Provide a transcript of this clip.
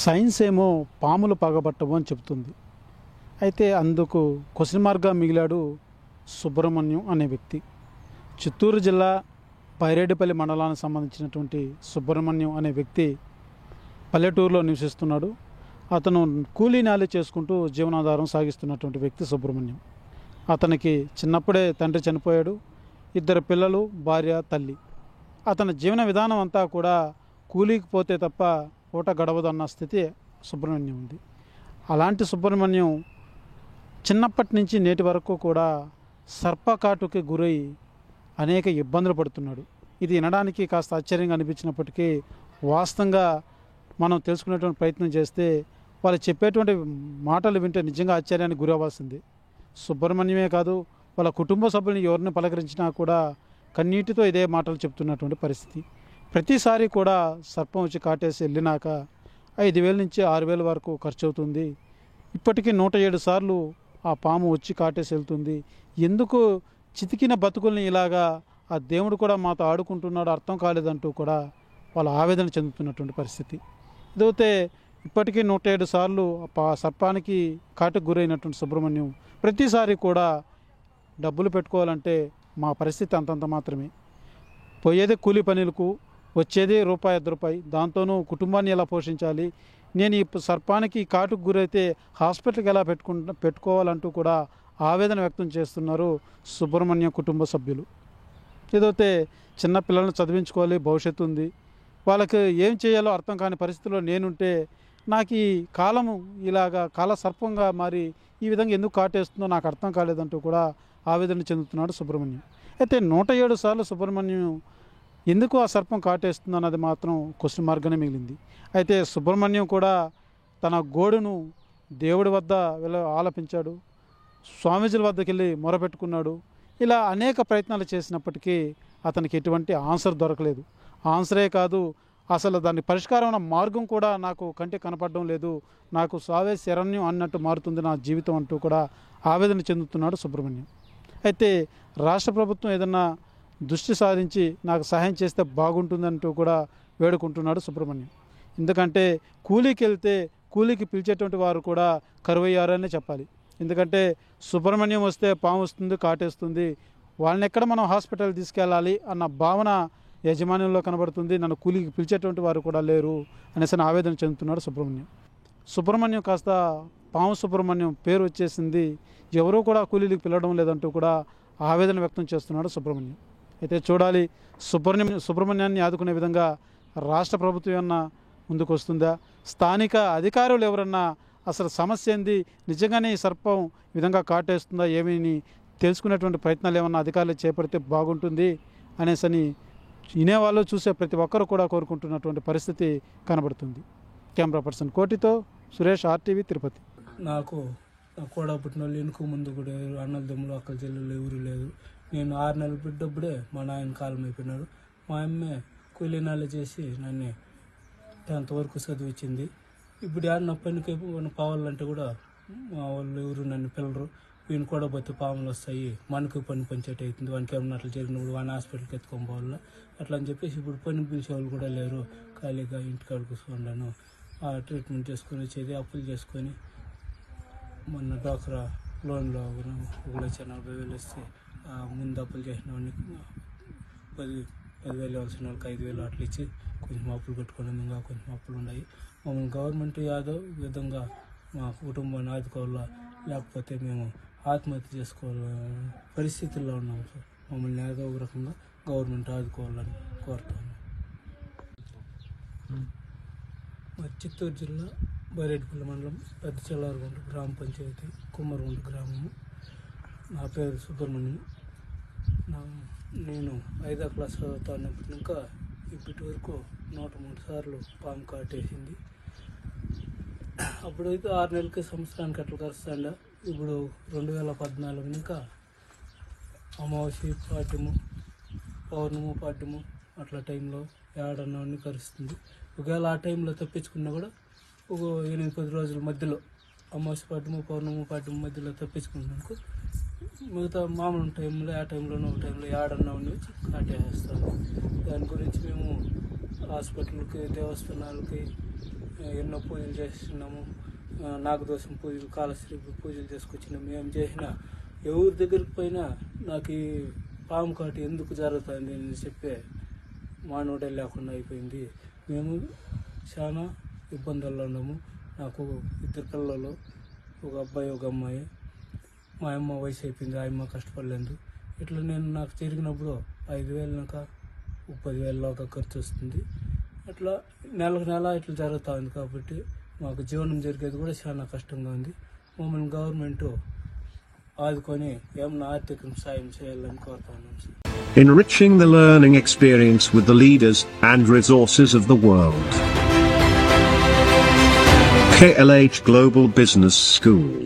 Science ఏమో పాములు పగబట్టవు అని చెప్తుంది. అయితే అందుకు క్వశ్చన్ మార్క్గా మిగిలాడు సుబ్రహ్మణ్యం అనే వ్యక్తి. చిత్తూరు జిల్లా పైరేడిపల్లి మండలానికి సంబంధించినటువంటి సుబ్రహ్మణ్యం అనే వ్యక్తి పల్లెటూరులో నివసిస్తున్నాడు. అతను కూలీ నాలి చేసుకుంటూ జీవనాధారం సాగిస్తున్నటువంటి వ్యక్తి సుబ్రహ్మణ్యం. అతనికి చిన్నప్పుడే తండ్రి చనిపోయాడు. 2 పిల్లలు, భార్య, తల్లి. అతని జీవన విధానం అంతా కూడా కూలీకి పోతే తప్ప పూట గడవదన్న స్థితి సుబ్రహ్మణ్యం ఉంది. అలాంటి సుబ్రహ్మణ్యం చిన్నప్పటి నుంచి నేటి వరకు కూడా సర్పకాటుకి గురై అనేక ఇబ్బందులు పడుతున్నాడు. ఇది వినడానికి కాస్త ఆశ్చర్యంగా అనిపించినప్పటికీ వాస్తవంగా మనం తెలుసుకునేటువంటి ప్రయత్నం చేస్తే వాళ్ళు చెప్పేటువంటి మాటలు వింటే నిజంగా ఆశ్చర్యానికి గురవ్వాల్సింది. సుబ్రహ్మణ్యమే కాదు, వాళ్ళ కుటుంబ సభ్యుని ఎవరిని పలకరించినా కూడా కన్నీటితో ఇదే మాటలు చెప్తున్నటువంటి పరిస్థితి. ప్రతిసారి కూడా సర్పం వచ్చి కాటేసి వెళ్ళినాక 5,000 నుంచి 6,000 వరకు ఖర్చు అవుతుంది. ఇప్పటికీ 107 సార్లు ఆ పాము వచ్చి కాటేసి వెళ్తుంది. ఎందుకు చితికిన బతుకుల్ని ఇలాగా ఆ దేవుడు కూడా మాతో ఆడుకుంటున్నాడు అర్థం కాలేదంటూ కూడా వాళ్ళు ఆవేదన చెందుతున్నటువంటి పరిస్థితి. ఇదైతే ఇప్పటికీ 107 సార్లు సర్పానికి కాటుకు గురైనటువంటి సుబ్రహ్మణ్యం ప్రతిసారి కూడా డబ్బులు పెట్టుకోవాలంటే మా పరిస్థితి అంతంత మాత్రమే. పోయేది కూలీ పనులకు, వచ్చేది రూపాయి 2 రూపాయి, దాంతోనూ కుటుంబాన్ని ఎలా పోషించాలి, నేను ఈ సర్పానికి కాటుకు గురైతే హాస్పిటల్కి ఎలా పెట్టుకోవాలంటూ కూడా ఆవేదన వ్యక్తం చేస్తున్నారు సుబ్రహ్మణ్యం కుటుంబ సభ్యులు. ఏదైతే చిన్న పిల్లలను చదివించుకోవాలి, భవిష్యత్తు ఉంది, వాళ్ళకి ఏం చేయాలో అర్థం కాని పరిస్థితిలో నేనుంటే నాకు ఈ కాలము ఇలాగా కాల సర్పంగా మారి ఈ విధంగా ఎందుకు కాటేస్తుందో నాకు అర్థం కాలేదంటూ కూడా ఆవేదన చెందుతున్నాడు సుబ్రహ్మణ్యం. అయితే 107 సార్లు సుబ్రహ్మణ్యం ఎందుకు ఆ సర్పం కాటేస్తుందో అన్నది మాత్రం క్వశ్చన్ మార్క్గానే మిగిలింది. అయితే సుబ్రహ్మణ్యం కూడా తన గోడును దేవుడి వద్ద ఆలపించాడు, స్వామీజీల వద్దకు వెళ్ళి మొరపెట్టుకున్నాడు. ఇలా అనేక ప్రయత్నాలు చేసినప్పటికీ అతనికి ఎటువంటి ఆన్సర్ దొరకలేదు. ఆన్సరే కాదు, అసలు దాని పరిష్కారం అన్న మార్గం కూడా నాకు కంటికి కనపడడం లేదు, నాకు సావే శరణ్యం అన్నట్టు మారుతుంది నా జీవితం అంటూ కూడా ఆవేదన చెందుతున్నాడు సుబ్రహ్మణ్యం. అయితే రాష్ట్ర ప్రభుత్వం ఏదన్నా దృష్టి సాధించి నాకు సహాయం చేస్తే బాగుంటుందంటూ కూడా వేడుకుంటున్నాడు సుబ్రహ్మణ్యం. ఎందుకంటే కూలీకి వెళ్తే కూలీకి పిలిచేటువంటి వారు కూడా కరువయ్యారనే చెప్పాలి. ఎందుకంటే సుబ్రహ్మణ్యం వస్తే పాము వస్తుంది, కాటేస్తుంది, వాళ్ళని ఎక్కడ మనం హాస్పిటల్ తీసుకెళ్ళాలి అన్న భావన యజమాన్యంలో కనబడుతుంది. నన్ను కూలీకి పిలిచేటువంటి వారు కూడా లేరు అనేసి ఆవేదన చెందుతున్నాడు సుబ్రహ్మణ్యం. సుబ్రహ్మణ్యం కాస్త పాము సుబ్రహ్మణ్యం పేరు వచ్చేసింది, ఎవరూ కూడా కూలీలకు పిలవడం లేదంటూ కూడా ఆవేదన వ్యక్తం చేస్తున్నాడు సుబ్రహ్మణ్యం. అయితే చూడాలి, సుబ్రహ్మణ్యాన్ని ఆదుకునే విధంగా రాష్ట్ర ప్రభుత్వం ఏమన్నా ముందుకు వస్తుందా, స్థానిక అధికారులు ఎవరన్నా అసలు సమస్య ఏంది, నిజంగానే ఈ సర్పం ఈ విధంగా కాటేస్తుందా ఏమీ తెలుసుకునేటువంటి ప్రయత్నాలు ఏమన్నా అధికారులు చేపడితే బాగుంటుంది అనేసని వినేవాళ్ళు చూసే ప్రతి ఒక్కరు కూడా కోరుకుంటున్నటువంటి పరిస్థితి కనబడుతుంది. కెమెరా పర్సన్ కోటితో సురేష్, RTV, తిరుపతి. నాకు కూడా పుట్టిన వాళ్ళు వెనుక ముందు కూడా అన్నల దమ్ములు అక్కల చెల్లెలు ఎవరు లేదు. నేను 6 నెలలు బిడ్డప్పుడే మా నాయన కాలం అయిపోయినాడు. మా అమ్మే కూలీ నాలి చేసి నన్ను 10th వరకు చదివించింది. ఇప్పుడు ఏడన్న పనికి పోవాలంటే కూడా మా వాళ్ళు ఎవరు నన్ను పిల్లరు. వీని కూడా పోతే పాములు వస్తాయి, మనకు పని పంచేట అవుతుంది, వానికి ఏమన్నా అట్లా జరిగినప్పుడు వాడిని హాస్పిటల్కి ఎత్తుకొని పోవాలా అట్లా అని చెప్పేసి ఇప్పుడు పని పిలిచే వాళ్ళు కూడా లేరు. ఖాళీగా ఇంటికాడ కూర్చున్నాను. ఆ ట్రీట్మెంట్ చేసుకొని వచ్చేది, అప్పులు చేసుకొని మొన్న డ్వాక్రా లోన్లో 1,40,000 వస్తే ముందు అప్పులు చేసిన వాడిని 10,000 ఇవ్వాల్సిన వాళ్ళకి 5,000 అట్లా ఇచ్చి కొంచెం అప్పులు కట్టుకొని ఇంకా కొంచెం అప్పులు ఉన్నాయి. మమ్మల్ని గవర్నమెంట్ యాదో విధంగా మా కుటుంబాన్ని ఆదుకోవాలా, లేకపోతే మేము ఆత్మహత్య చేసుకోవాలి పరిస్థితుల్లో ఉన్నాము సార్. మమ్మల్ని ఏదో ఒక రకంగా గవర్నమెంట్ ఆదుకోవాలని కోరుతాను. మా చిత్తూరు జిల్లా బైరెడ్డిపల్లి మండలం పెద్ద చెల్లారుగుంట గ్రామ పంచాయతీ కుమ్మరుగుంట గ్రామము. నా పేరు సుబ్రహ్మణ్యం. నేను 5వ క్లాస్ చదువుతున్నప్పటి ఇంకా ఇప్పటి వరకు 103 సార్లు పాము కాటేసింది. అప్పుడైతే 6 నెలలకి సంవత్సరానికి అట్లా కరుస్తాండ. ఇప్పుడు 2014 ఇంకా అమావాస్య పాడ్యము, పౌర్ణము పాడ్యము అట్లా టైంలో ఏడన్నవన్నీ కరుస్తుంది. ఒకవేళ ఆ టైంలో తప్పించుకున్నా కూడా ఒక 8-10 రోజుల మధ్యలో అమావాస్య పాడ్యము, పౌర్ణము పాడ్యము మధ్యలో తప్పించుకున్నాకు మిగతా మామూలు టైంలో ఆ టైంలోనూ ఒక టైంలో ఏడన్నవన్నీ వచ్చి కాటేస్తాము. దాని గురించి మేము హాస్పిటల్కి, దేవస్థానాలకి ఎన్నో పూజలు చేస్తున్నాము, నాగదోషం పూజలు, కాలశ్రీ పూజలు చేసుకొచ్చినాము. మేము చేసిన ఎవరి దగ్గరికి పోయినా నాకు ఈ పాము కాటు ఎందుకు జరుగుతుంది అని చెప్పే మానవుడే లేకుండా అయిపోయింది. మేము చాలా ఇబ్బందుల్లో ఉన్నాము. నాకు 2 పిల్లలు, ఒక అబ్బాయి ఒక అమ్మాయి. మా అమ్మ వయసు అయిపోయింది, ఆ అమ్మ కష్టపడలేదు. ఇట్లా నాకు జరిగినప్పుడు 5,000 దాకా 10,000 దాకా ఖర్చు వస్తుంది. అట్లా నెలకు నెల ఇట్లా జరుగుతూ ఉంది. కాబట్టి మాకు జీవనం జరిగేది కూడా చాలా కష్టంగా ఉంది. మమ్మల్ని గవర్నమెంట్ ఆదుకొని ఏమన్నా ఆర్థిక సాయం చేయాలని కోరుతున్నాం sir. Enriching the learning experience with the leaders and resources of the world. KLH Global Business School.